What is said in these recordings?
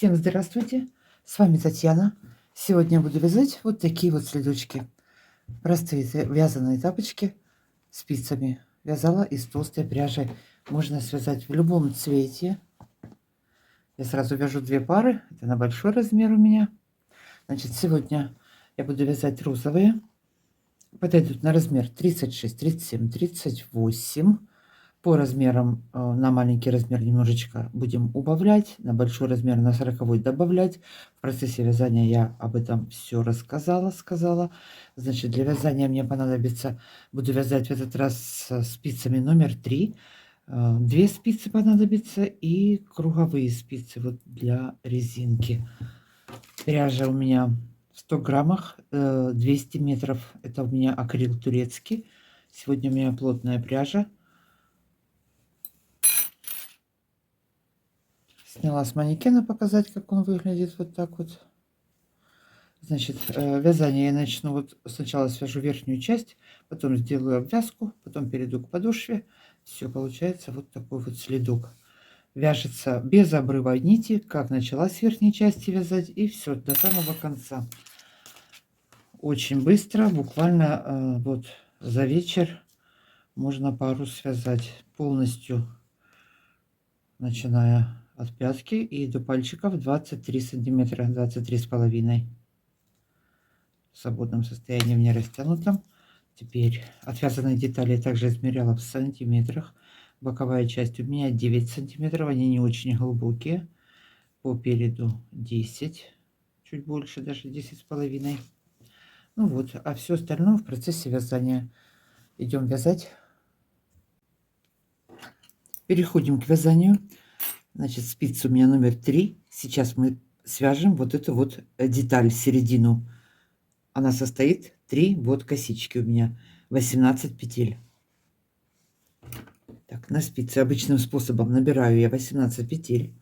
Всем здравствуйте! С вами Татьяна. Сегодня я буду вязать вот такие вот следочки. Простые вязаные тапочки спицами. Вязала из толстой пряжи. Можно связать в любом цвете. Я сразу вяжу две пары. Это на большой размер у меня. Значит, сегодня я буду вязать розовые. Подойдут на размер 36, 37, 38. По размерам на маленький размер немножечко будем убавлять, на большой размер на 40 добавлять. В процессе вязания я об этом все рассказала. Значит, для вязания мне понадобится, буду вязать в этот раз со спицами номер 3. 2 спицы понадобится и круговые спицы вот для резинки. Пряжа у меня в 100 граммах, 200 метров. Это у меня акрил турецкий. Сегодня у меня плотная пряжа. Сняла с манекена показать, как он выглядит вот так вот. Значит, вязание я начну вот сначала свяжу верхнюю часть, потом сделаю обвязку, потом перейду к подошве. Все получается вот такой вот следок. Вяжется без обрыва нити, как начала с верхней части вязать, и все до самого конца. Очень быстро, буквально вот за вечер можно пару связать полностью, начиная от пятки и до пальчиков 23 сантиметра, 23,5 в свободном состоянии, в нерастянутом. Теперь отвязанные детали я также измеряла в сантиметрах. Боковая часть у меня 9 сантиметров, они не очень глубокие. По переду 10, чуть больше, даже 10,5. Ну вот, а все остальное в процессе вязания. Идем вязать. Переходим к вязанию. Значит, спица у меня номер 3. Сейчас мы свяжем вот эту вот деталь, середину. Она состоит 3 вот косички у меня, 18 петель. Так, на спице обычным способом набираю я 18 петель.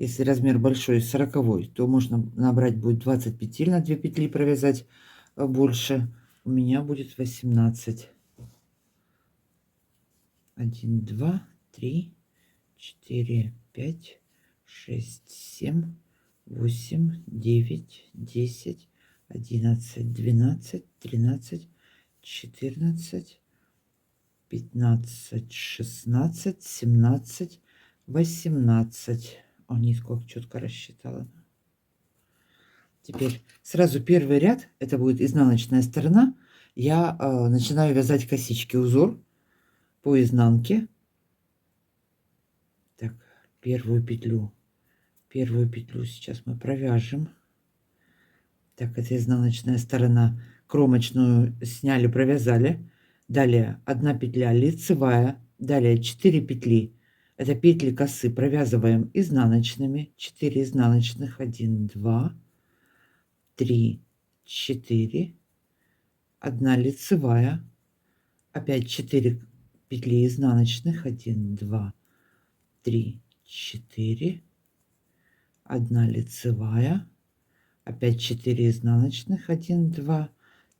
Если размер большой, 40, то можно набрать будет 20 петель, на 2 петли провязать больше. У меня будет 18. 1, 2, 3, 4, 5, 6, 7, 8, 9, 10, 11, 12, 13, 14, 15, 16, 17, 18. О, нитку четко рассчитала. Теперь сразу первый ряд, это будет изнаночная сторона. Я начинаю вязать косички, узор по изнанке. Так, первую петлю сейчас мы провяжем. Так, это изнаночная сторона. Кромочную сняли, провязали. Далее 1 петля лицевая. Далее 4 петли. Это петли косы. Провязываем изнаночными. 4 изнаночных. 1, 2, 3, 4. 1 лицевая. Опять 4 петли изнаночных. 1, 2, 3, 4. 1 лицевая. Опять 4 изнаночных. 1, 2,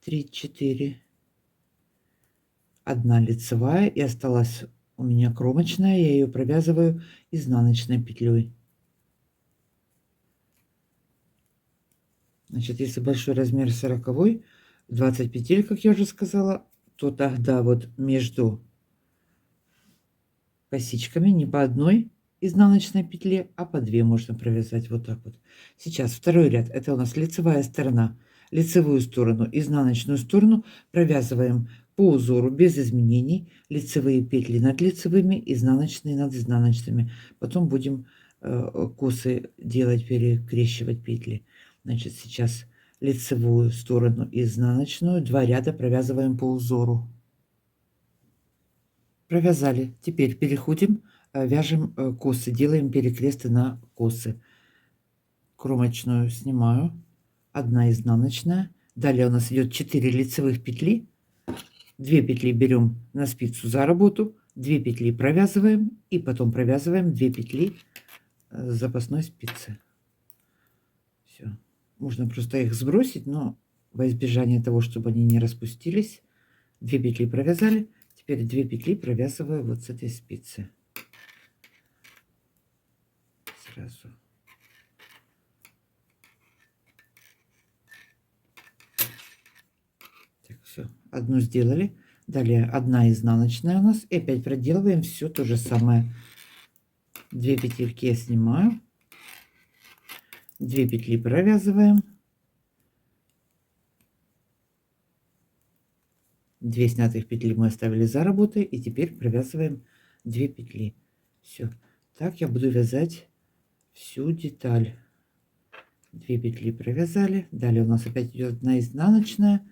3, 4. 1 лицевая. И осталась у меня кромочная. Я ее провязываю изнаночной петлей. Значит, если большой размер 40, 20 петель, как я уже сказала, то тогда вот между косичками не по одной изнаночной петле, а по 2 можно провязать вот так вот. Сейчас второй ряд. Это у нас лицевая сторона. Лицевую сторону, изнаночную сторону провязываем по узору без изменений. Лицевые петли над лицевыми, изнаночные над изнаночными. Потом будем косы делать, перекрещивать петли. Значит, сейчас лицевую сторону, изнаночную, 2 ряда провязываем по узору. Провязали. Теперь переходим, вяжем косы, делаем перекресты на косы. Кромочную снимаю, 1 изнаночная. Далее у нас идет 4 лицевых петли. 2 петли берем на спицу за работу, 2 петли провязываем и потом провязываем 2 петли запасной спицы. Все. Можно просто их сбросить, но во избежание того, чтобы они не распустились, 2 петли провязали. Теперь 2 петли провязываю вот с этой спицы. Сразу одну сделали. Далее 1 изнаночная у нас. И опять проделываем все то же самое. 2 петельки я снимаю. 2 петли провязываем. 2 снятых петли мы оставили за работой. И теперь провязываем 2 петли. Все. Так я буду вязать всю деталь. 2 петли провязали. Далее у нас опять идет 1 изнаночная.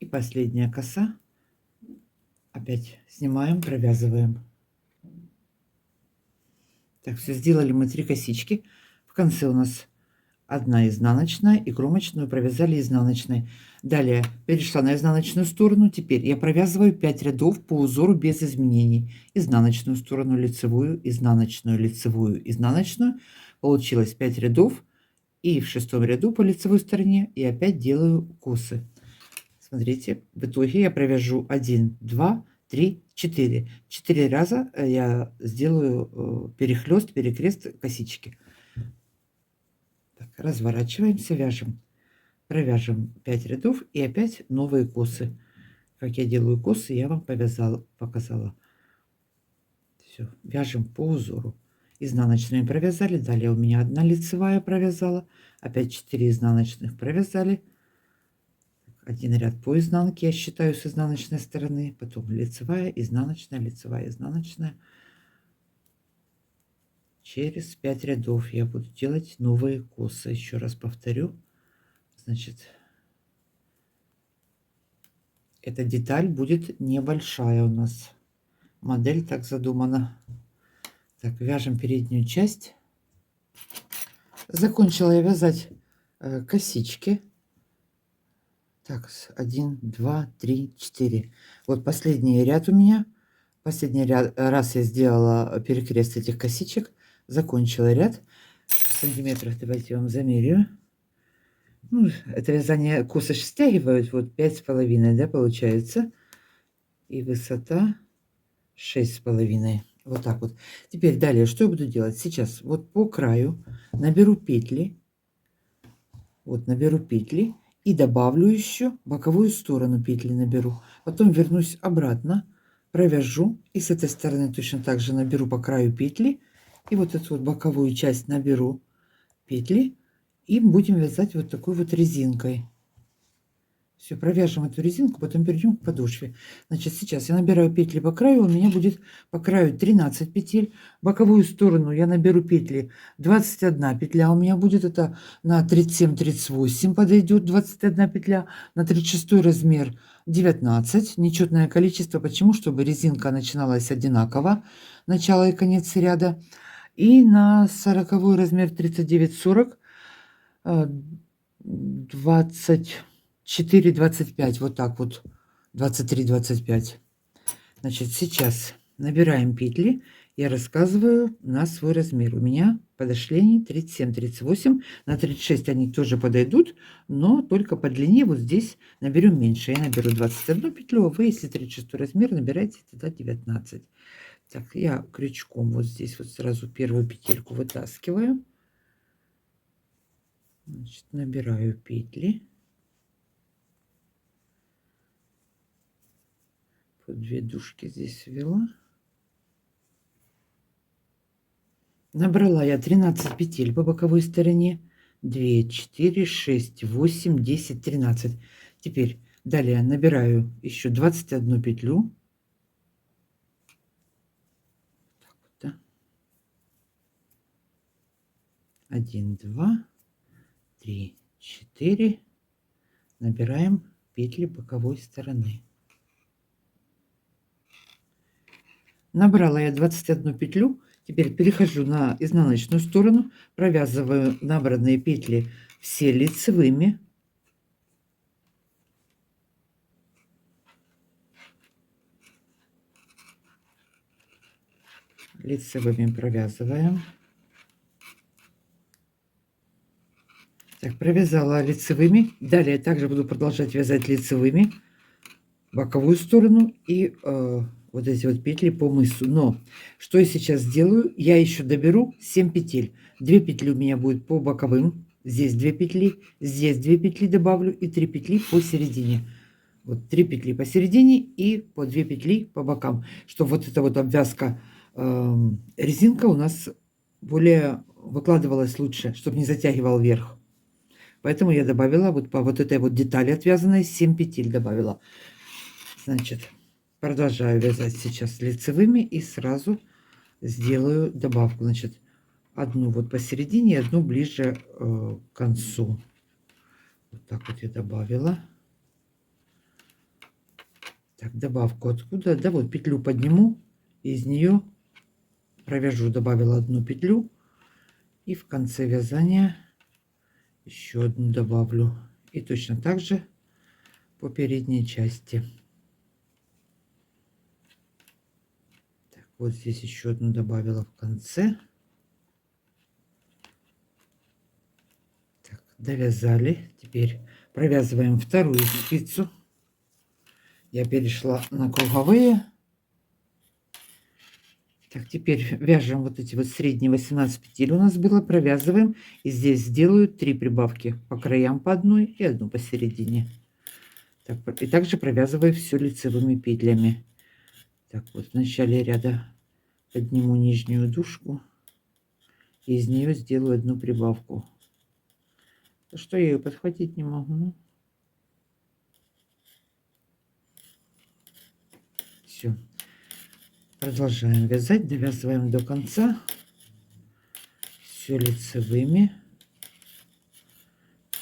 И последняя коса. Опять снимаем, провязываем. Так, все, сделали мы 3 косички. В конце у нас 1 изнаночная и кромочную провязали изнаночной. Далее перешла на изнаночную сторону. Теперь я провязываю 5 рядов по узору без изменений. Изнаночную сторону, лицевую, изнаночную, лицевую, изнаночную. Получилось 5 рядов. И в 6-м ряду по лицевой стороне и опять делаю косы. Смотрите, в итоге я провяжу 1, 2, 3, 4. 4 раза я сделаю перехлест, перекрест косички. Так, разворачиваемся, вяжем. Провяжем 5 рядов и опять новые косы. Как я делаю косы, я вам показала. Все, вяжем по узору. Изнаночными провязали. Далее у меня 1 лицевая провязала. Опять 4 изнаночных провязали. 1 ряд по изнанке я считаю с изнаночной стороны, потом лицевая, изнаночная. Через 5 рядов я буду делать новые косы. Еще раз повторю. Значит, эта деталь будет небольшая у нас. Модель так задумана. Так, вяжем переднюю часть. Закончила я вязать косички. Так, 1, 2, 3, 4. Вот последний ряд у меня. Последний раз я сделала перекрест этих косичек. Закончила ряд. В сантиметрах давайте я вам замерю. Ну, это вязание косы стягивают. Вот 5,5, да, получается. И высота 6,5. Вот так вот. Теперь далее, что я буду делать? Сейчас вот по краю наберу петли. Вот наберу петли. И добавлю еще боковую сторону петли наберу. Потом вернусь обратно, провяжу. И с этой стороны точно так же наберу по краю петли. И вот эту вот боковую часть наберу петли. И будем вязать вот такой вот резинкой. Все, провяжем эту резинку, потом перейдем к подошве. Значит, сейчас я набираю петли по краю. У меня будет по краю 13 петель. Боковую сторону я наберу петли 21 петля. У меня будет это на 37-38 подойдет 21 петля. На 36 размер 19. Нечетное количество. Почему? Чтобы резинка начиналась одинаково. Начало и конец ряда. И на 40 размер 39-40. 24-25, вот так вот, 23-25. Значит, сейчас набираем петли. Я рассказываю на свой размер. У меня подошли они 37-38. На 36 они тоже подойдут, но только по длине вот здесь наберем меньше. Я наберу 21 петлю, а вы, если 36 размер, набираете тогда 19. Так, я крючком вот здесь вот сразу первую петельку вытаскиваю. Значит, набираю петли. По 2 дужки здесь ввела. Набрала я 13 петель по боковой стороне. 2, 4, 6, 8, 10, 13. Теперь далее набираю еще 21 петлю. Так вот, да. 1, 2, 3, 4. Набираем петли боковой стороны. Набрала я 21 петлю. Теперь перехожу на изнаночную сторону, провязываю набранные петли все лицевыми. Лицевыми провязываем. Так, провязала лицевыми. Далее также буду продолжать вязать лицевыми боковую сторону и вот эти вот петли по мысу. Но что я сейчас сделаю? Я еще доберу 7 петель. 2 петли у меня будет по боковым здесь 2 петли, здесь 2 петли добавлю и 3 петли посередине. Вот 3 петли посередине и по 2 петли по бокам, чтобы вот эта вот обвязка, резинка у нас более выкладывалась лучше, чтобы не затягивал вверх. Поэтому я добавила вот по вот этой вот детали отвязанной 7 петель добавила. Значит, продолжаю вязать сейчас лицевыми и сразу сделаю добавку. Значит, одну вот посередине, одну ближе к концу. Вот так вот я добавила. Так, добавку откуда? Да, вот петлю подниму, из нее провяжу, добавила одну петлю. И в конце вязания еще одну добавлю. И точно так же по передней части. Так, вот здесь еще одну добавила в конце. Так, довязали. Теперь провязываем вторую спицу. Я перешла на круговые. Так, теперь вяжем вот эти вот средние 18 петель у нас было, провязываем. И здесь сделаю 3 прибавки по краям по одной и одну посередине. Так, и также провязываю все лицевыми петлями. Так, вот в начале ряда подниму нижнюю дужку. И из нее сделаю одну прибавку. Что я ее подхватить не могу. Все. Продолжаем вязать, довязываем до конца. Все лицевыми.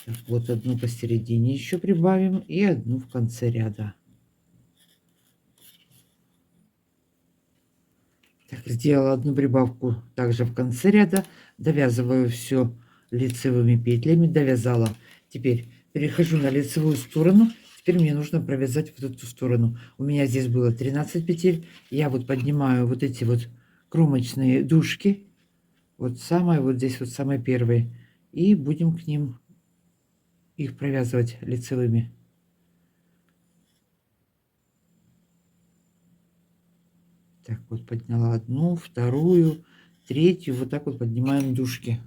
Так, вот одну посередине еще прибавим и одну в конце ряда. Так, сделала одну прибавку также в конце ряда. Довязываю все лицевыми петлями. Довязала. Теперь перехожу на лицевую сторону. Теперь мне нужно провязать вот эту сторону. У меня здесь было 13 петель. Я вот поднимаю вот эти вот кромочные дужки. Вот самые, вот здесь вот самые первые. И будем к ним их провязывать лицевыми. Так, вот подняла одну, вторую, третью. Вот так вот поднимаем дужки.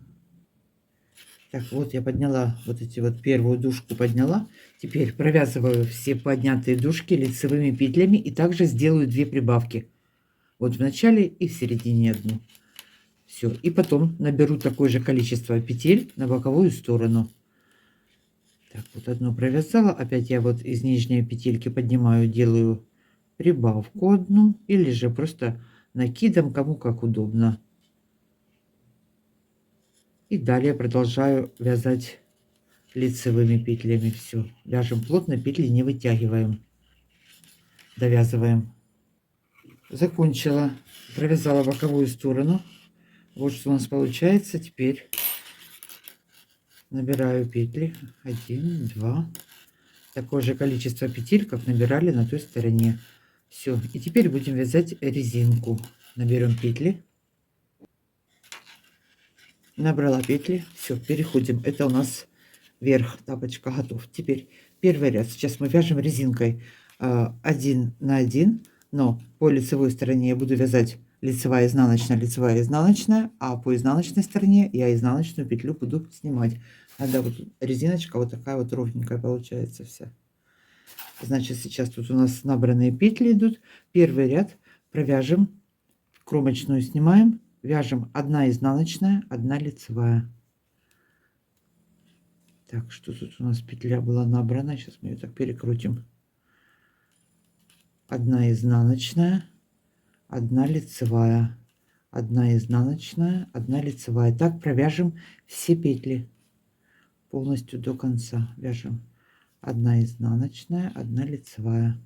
Так, вот я подняла вот эти вот первую дужку подняла. Теперь провязываю все поднятые дужки лицевыми петлями и также сделаю 2 прибавки. Вот в начале и в середине одну. Все. И потом наберу такое же количество петель на боковую сторону. Так, вот одну провязала. Опять я вот из нижней петельки поднимаю, делаю прибавку одну. Или же просто накидом, кому как удобно. И далее продолжаю вязать лицевыми петлями. Все. Вяжем плотно, петли не вытягиваем. Довязываем. Закончила. Провязала боковую сторону. Вот что у нас получается. Теперь набираю петли. 1, 2. Такое же количество петель, как набирали на той стороне. Все. И теперь будем вязать резинку. Наберем петли. Набрала петли. Все, переходим. Это у нас верх. Тапочка готов. Теперь первый ряд. Сейчас мы вяжем резинкой 1 на 1. Но по лицевой стороне я буду вязать лицевая, изнаночная, а по изнаночной стороне я изнаночную петлю буду снимать. Тогда вот резиночка вот такая вот ровненькая получается вся. Значит, сейчас тут у нас набранные петли идут. Первый ряд провяжем, кромочную снимаем, вяжем 1 изнаночная, 1 лицевая. Так, что тут у нас петля была набрана, сейчас мы ее так перекрутим. 1 изнаночная, 1 лицевая, 1 изнаночная, 1 лицевая. Так провяжем все петли полностью до конца. Вяжем 1 изнаночная, 1 лицевая.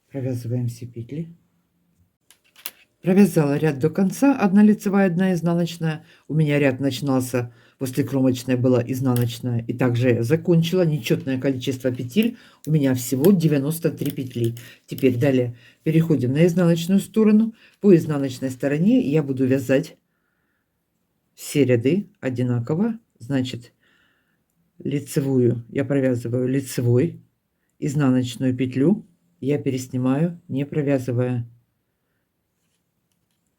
Провязываем все петли. Провязала ряд до конца, 1 лицевая, 1 изнаночная. У меня ряд начинался, после кромочной была изнаночная. И также закончила нечетное количество петель. У меня всего 93 петли. Теперь далее переходим на изнаночную сторону. По изнаночной стороне я буду вязать все ряды одинаково. Значит, лицевую я провязываю лицевой, изнаночную петлю я переснимаю, не провязывая.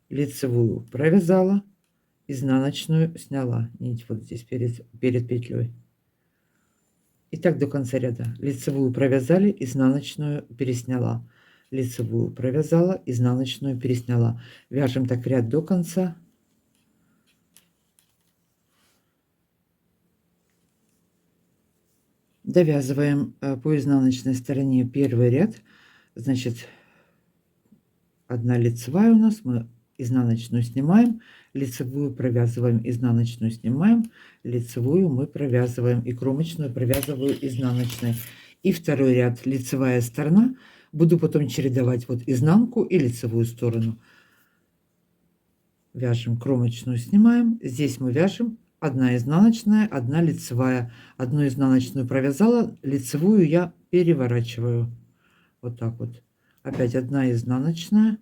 лицевую провязала, изнаночную сняла нить вот здесь перед петлей. И так до конца ряда. Лицевую провязали, изнаночную пересняла. Лицевую провязала, изнаночную пересняла. Вяжем так ряд до конца. Довязываем по изнаночной стороне первый ряд. Значит, одна лицевая у нас, мы изнаночную снимаем, лицевую провязываем, изнаночную снимаем, лицевую мы провязываем и кромочную провязываю изнаночной. И второй ряд лицевая сторона. Буду потом чередовать вот изнанку и лицевую сторону. Вяжем, кромочную снимаем. Здесь мы вяжем одна изнаночная, одна лицевая. Одну изнаночную провязала, лицевую я переворачиваю. Вот так вот. Опять одна изнаночная,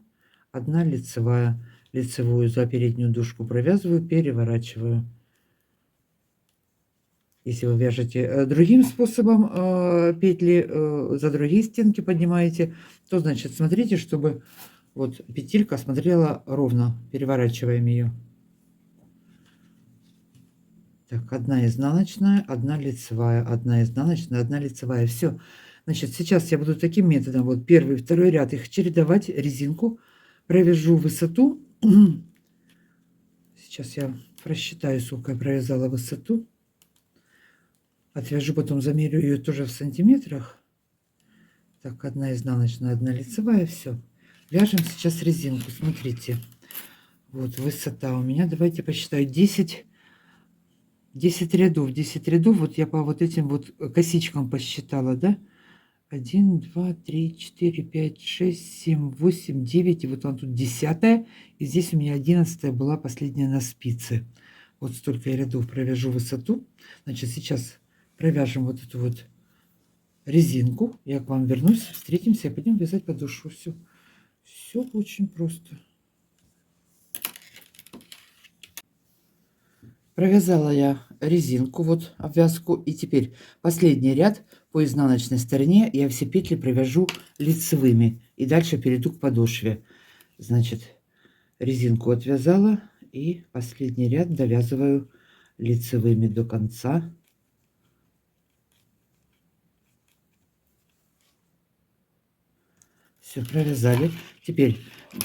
одна лицевая. Лицевую за переднюю дужку провязываю, переворачиваю. Если вы вяжете другим способом петли за другие стенки поднимаете, то значит смотрите, чтобы вот петелька смотрела ровно, переворачиваем ее. Так, одна изнаночная, одна лицевая, одна изнаночная, одна лицевая. Все. Значит, сейчас я буду таким методом, вот первый, второй ряд, их чередовать, резинку, провяжу высоту. Сейчас я просчитаю, сколько я провязала высоту. Отвяжу, потом замерю ее тоже в сантиметрах. Так, одна изнаночная, одна лицевая, все. Вяжем сейчас резинку, смотрите. Вот высота у меня, давайте посчитаю, 10 рядов. 10 рядов, вот я по вот этим вот косичкам посчитала, да? 1, 2, 3, 4, 5, 6, 7, 8, 9. И вот он тут 10-я. И здесь у меня 11-я была последняя на спице. Вот столько я рядов провяжу высоту. Значит, сейчас провяжем вот эту вот резинку. Я к вам вернусь, встретимся, и пойдем вязать подошву. Все. Все очень просто. Провязала я резинку, вот обвязку, и теперь последний ряд по изнаночной стороне я все петли провяжу лицевыми и дальше перейду к подошве. Значит, резинку отвязала и последний ряд довязываю лицевыми до конца. Все, провязали. Теперь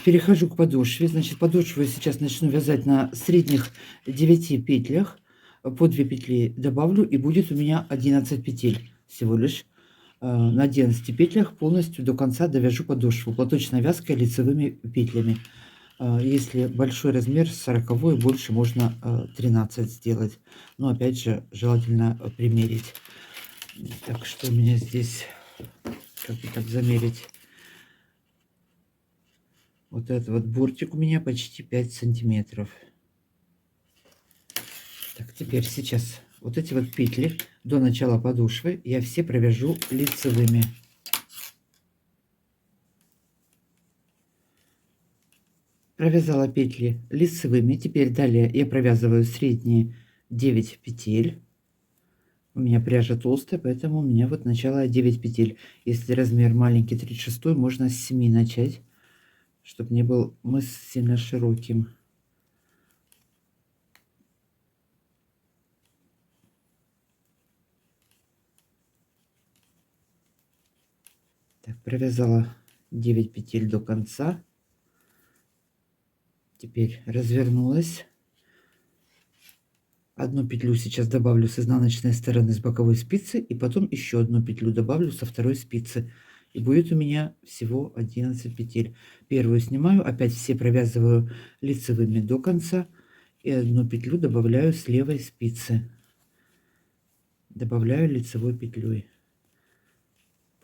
перехожу к подошве. Значит, подошву я сейчас начну вязать на средних 9 петлях. По 2 петли добавлю, и будет у меня 11 петель всего лишь. На 11 петлях полностью до конца довяжу подошву платочной вязкой лицевыми петлями. Если большой размер 40 и больше, можно 13 сделать. Но опять же, желательно примерить. Так, что у меня здесь, как бы так замерить? Вот этот вот бортик у меня почти 5 сантиметров. Так, теперь сейчас вот эти вот петли до начала подошвы я все провяжу лицевыми. Провязала петли лицевыми. Теперь далее я провязываю средние 9 петель. У меня пряжа толстая, поэтому у меня вот начало 9 петель. Если размер маленький 36, можно с 7 начать, чтобы не был мыс сильно широким. Так, провязала 9 петель до конца. Теперь развернулась. Одну петлю сейчас добавлю с изнаночной стороны с боковой спицы, и потом еще одну петлю добавлю со второй спицы. И будет у меня всего 11 петель. Первую снимаю, опять все провязываю лицевыми до конца. И одну петлю добавляю с левой спицы. Добавляю лицевой петлей.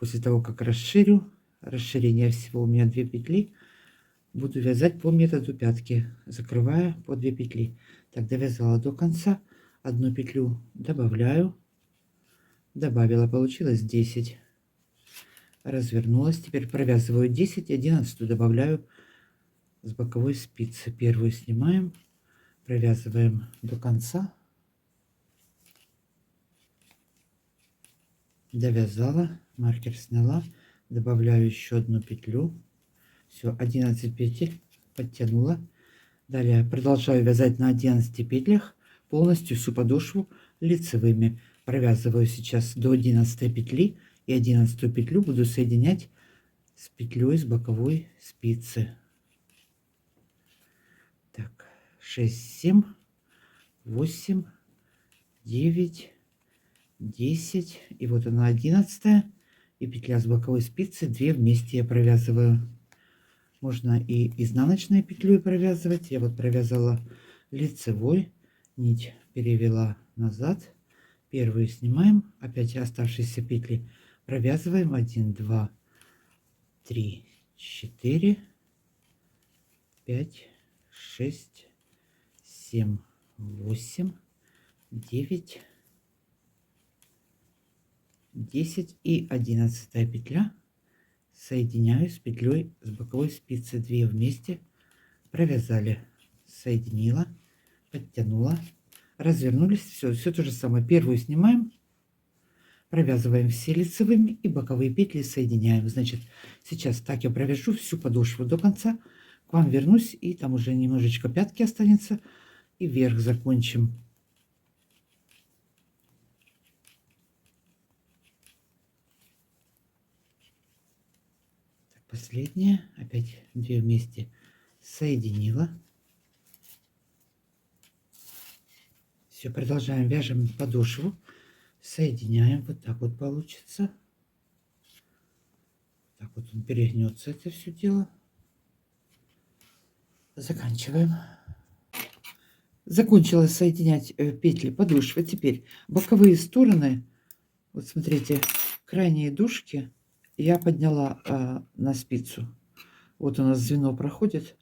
После того, как расширю, расширение всего у меня 2 петли, буду вязать по методу пятки, закрывая по 2 петли. Так, довязала до конца, одну петлю добавляю, добавила, получилось 10, развернулась, теперь провязываю 10, 11 добавляю с боковой спицы. Первую снимаем, провязываем до конца, довязала, маркер сняла, добавляю еще одну петлю. Все, 11 петель подтянула. Далее продолжаю вязать на 11 петлях полностью всю подошву лицевыми. Провязываю сейчас до 11 петли, и 11 петлю буду соединять с петлей с боковой спицы. Так, 6, 7, 8, 9, 10, и вот она 11, и петля с боковой спицы, 2 вместе я провязываю. Можно и изнаночной петлей провязывать. Я вот провязала лицевой, нить перевела назад, первую снимаем, опять оставшиеся петли провязываем. 1, 2, 3, 4, 5, 6, 7, 8, 9, 10 и 11 петля соединяю с петлей с боковой спицы, 2 вместе провязали, соединила, подтянула, развернулись, все то же самое. Первую снимаем, провязываем все лицевыми и боковые петли соединяем. Значит, сейчас так я провяжу всю подошву до конца, к вам вернусь, и там уже немножечко пятки останется, и вверх закончим. Так, последняя, опять 2 вместе соединила. Все, продолжаем, вяжем подошву, соединяем, вот так вот получится. Так вот он перегнется, это все дело. Заканчиваем. Закончила соединять петли подошвы. Теперь боковые стороны, вот смотрите, крайние дужки я подняла на спицу. Вот у нас звено проходит,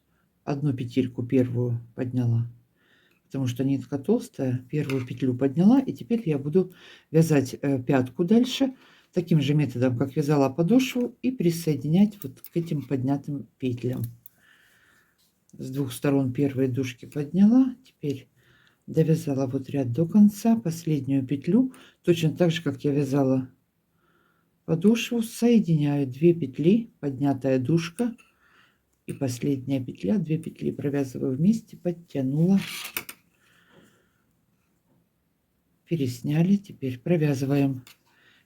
одну петельку первую подняла, потому что нитка толстая, первую петлю подняла, и теперь я буду вязать пятку дальше таким же методом, как вязала подошву, и присоединять вот к этим поднятым петлям. С двух сторон первые дужки подняла, теперь довязала вот ряд до конца, последнюю петлю, точно так же, как я вязала подошву, соединяю 2 петли, поднятая дужка и последняя петля, 2 петли провязываю вместе, подтянула, пересняли, теперь провязываем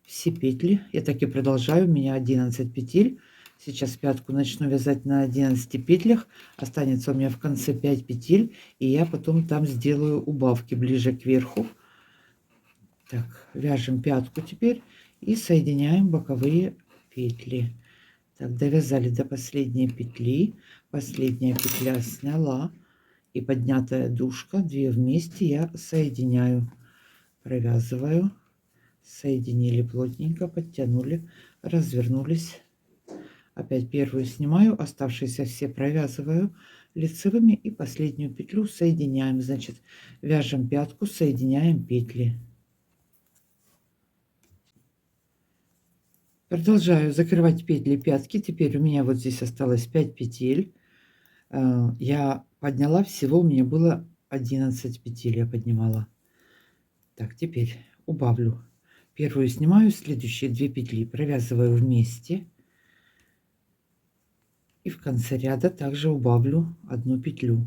все петли. Я так и продолжаю, у меня 11 петель. Сейчас пятку начну вязать на 11 петлях, останется у меня в конце 5 петель, и я потом там сделаю убавки ближе к верху. Так, вяжем пятку теперь и соединяем боковые петли. Так, довязали до последней петли, последняя петля сняла, и поднятая дужка, 2 вместе я соединяю, провязываю, соединили плотненько, подтянули, развернулись. Опять первую снимаю, оставшиеся все провязываю лицевыми, и последнюю петлю соединяем. Значит, вяжем пятку, соединяем петли. Продолжаю закрывать петли пятки. Теперь у меня вот здесь осталось 5 петель. Я подняла, всего у меня было 11 петель я поднимала. Так, теперь убавлю. Первую снимаю, следующие 2 петли провязываю вместе. И в конце ряда также убавлю 1 петлю.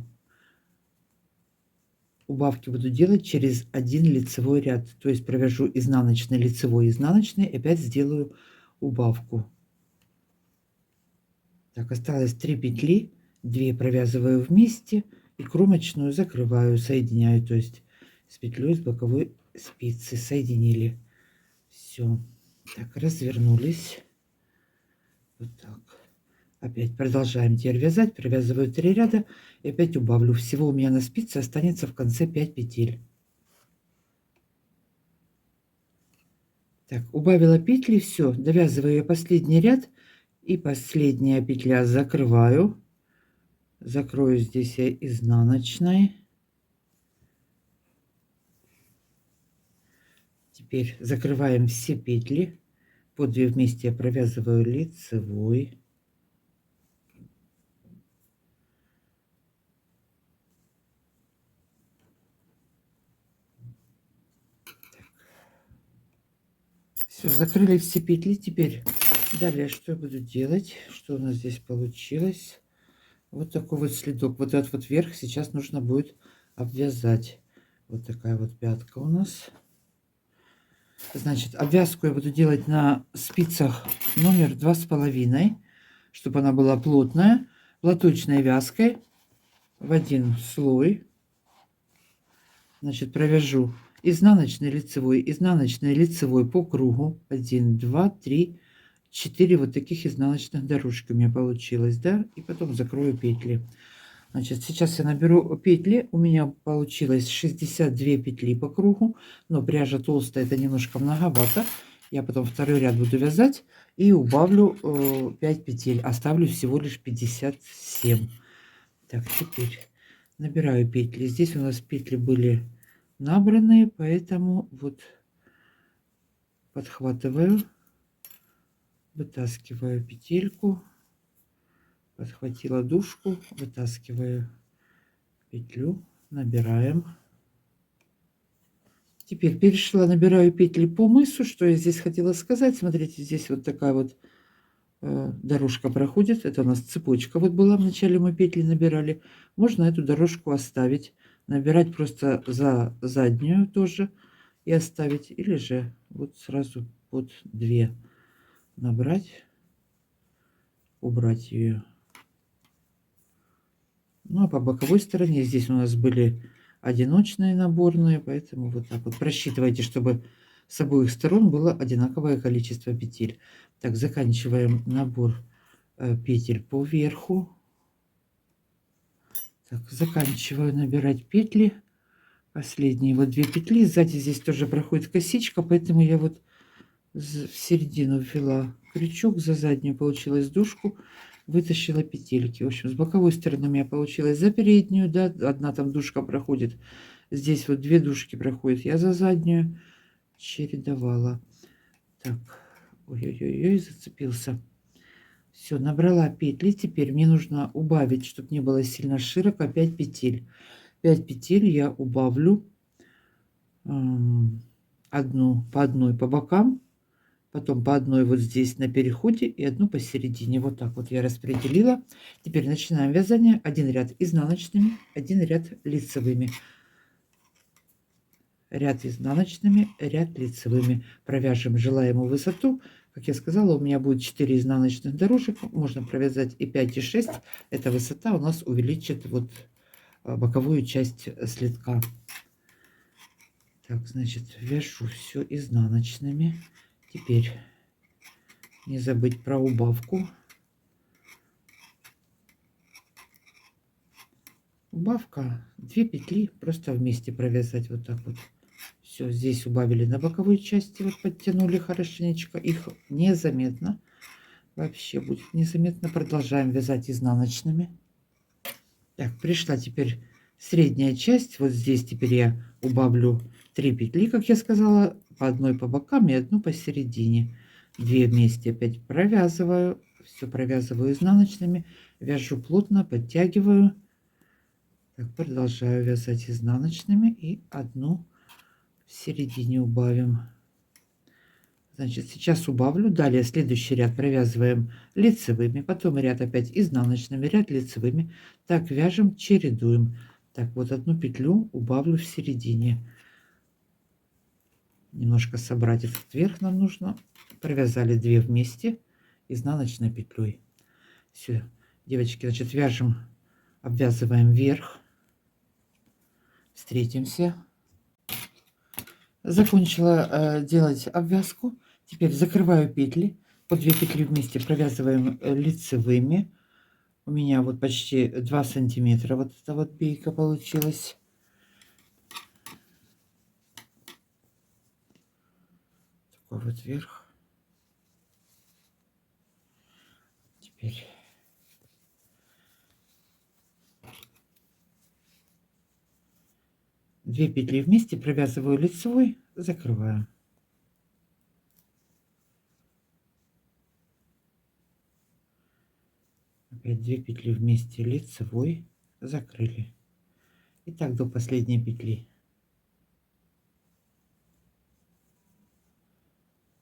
Убавки буду делать через один лицевой ряд. То есть провяжу изнаночный, лицевой, изнаночный, опять сделаю убавку. Так, осталось 3 петли, 2 провязываю вместе и кромочную закрываю, соединяю, то есть с петлей с боковой спицы соединили. Все. Так, развернулись. Вот так. Опять продолжаем теперь вязать, провязываю 3 ряда и опять убавлю. Всего у меня на спице останется в конце 5 петель. Так, убавила петли, все, довязываю я последний ряд, и последняя петля закрываю. Закрою здесь я изнаночной. Теперь закрываем все петли. По 2 вместе я провязываю лицевой. Все, закрыли все петли. Теперь далее что я буду делать? Что у нас здесь получилось? Вот такой вот следок. Вот этот вот верх сейчас нужно будет обвязать. Вот такая вот пятка у нас. Значит, обвязку я буду делать на спицах номер 2,5, чтобы она была плотная, платочной вязкой в один слой. Значит, провяжу изнаночный, лицевой по кругу. 1, 2, 3, 4 вот таких изнаночных дорожки у меня получилось, да, и потом закрою петли. Значит, сейчас я наберу петли. У меня получилось 62 петли по кругу, но пряжа толстая, это немножко многовато. Я потом второй ряд буду вязать и убавлю 5 петель. Оставлю всего лишь 57. Так, теперь набираю петли. Здесь у нас петли были набранные, поэтому вот подхватываю, вытаскиваю петельку, подхватила дужку, вытаскиваю петлю, набираем. Теперь перешла, набираю петли по мысу. Что я здесь хотела сказать? Смотрите, здесь вот такая вот дорожка проходит. Это у нас цепочка вот была. Вначале мы петли набирали. Можно эту дорожку оставить. Набирать просто за заднюю тоже и оставить. Или же вот сразу под 2 набрать, убрать ее. Ну а по боковой стороне здесь у нас были одиночные наборные, поэтому вот так вот просчитывайте, чтобы с обоих сторон было одинаковое количество петель. Так, заканчиваем набор петель по верху. Так, заканчиваю набирать петли. Последние вот 2 петли. Сзади здесь тоже проходит косичка, поэтому я вот в середину ввела крючок, за заднюю получилась дужку, вытащила петельки. В общем, с боковой стороны у меня получилось за переднюю, да, одна там дужка проходит. Здесь вот 2 дужки проходят. Я за заднюю чередовала. Так, ой-ой-ой, зацепился. Все, набрала петли. Теперь мне нужно убавить, чтобы не было сильно широко, 5 петель. 5 петель я убавлю одну по одной по бокам, потом по одной вот здесь на переходе и одну посередине. Вот так вот я распределила. Теперь начинаем вязание. Один ряд изнаночными, один ряд лицевыми. Ряд изнаночными, ряд лицевыми. Провяжем желаемую высоту. Как я сказала, у меня будет 4 изнаночных дорожек. Можно провязать и 5, и 6. Эта высота у нас увеличит вот боковую часть следка. Так, значит, вяжу все изнаночными. Теперь не забыть про убавку. Убавка 2 петли просто вместе провязать вот так вот. Все, здесь убавили на боковой части, вот подтянули хорошенечко. Их незаметно. Вообще будет незаметно. Продолжаем вязать изнаночными. Так, пришла теперь средняя часть. Вот здесь теперь я убавлю 3 петли, как я сказала, по одной по бокам и одну посередине. 2 вместе опять провязываю. Все провязываю изнаночными. Вяжу плотно, подтягиваю. Так, продолжаю вязать изнаночными и одну в середине убавим. Значит, сейчас убавлю. Далее следующий ряд провязываем лицевыми, потом ряд опять изнаночными, ряд лицевыми. Так, вяжем, чередуем. Так, вот одну петлю убавлю в середине. Немножко собрать этот верх нам нужно. Провязали 2 вместе изнаночной петлей. Все, девочки, значит, вяжем, обвязываем вверх. Встретимся. Закончила делать обвязку. Теперь закрываю петли. По 2 петли вместе провязываем лицевыми. У меня вот почти 2 сантиметра вот эта вот бейка получилась. Такой вот верх. Теперь две петли вместе провязываю лицевой, закрываю. Опять 2 петли вместе лицевой, закрыли. И так до последней петли.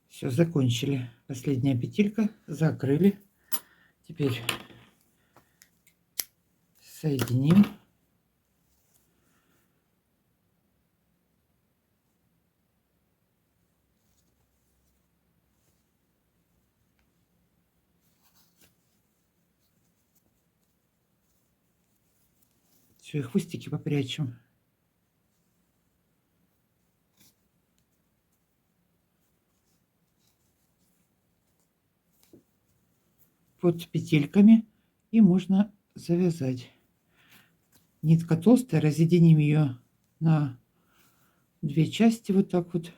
Все, закончили. Последняя петелька, закрыли. Теперь соединим. Все, и хвостики попрячем. Под петельками, и можно завязать. Нитка толстая, разъединим ее на две части вот так вот.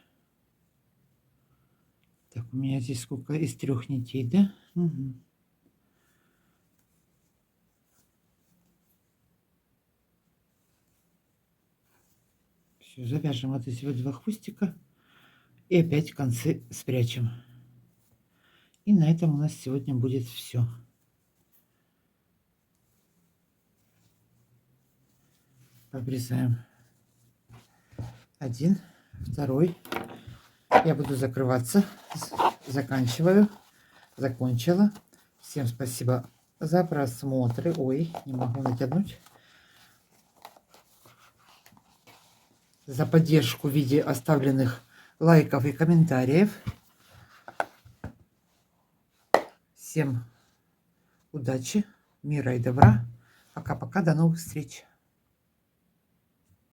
Так, у меня здесь сколько? Из 3 нитей, да? Угу. Все, завяжем вот эти вот 2 хвостика. И опять концы спрячем. И на этом у нас сегодня будет все. Обрезаем один, второй. Я буду закрываться. Заканчиваю. Закончила. Всем спасибо за просмотры. Ой, не могу натянуть. За поддержку в виде оставленных лайков и комментариев. Всем удачи, мира и добра. Пока-пока, до новых встреч.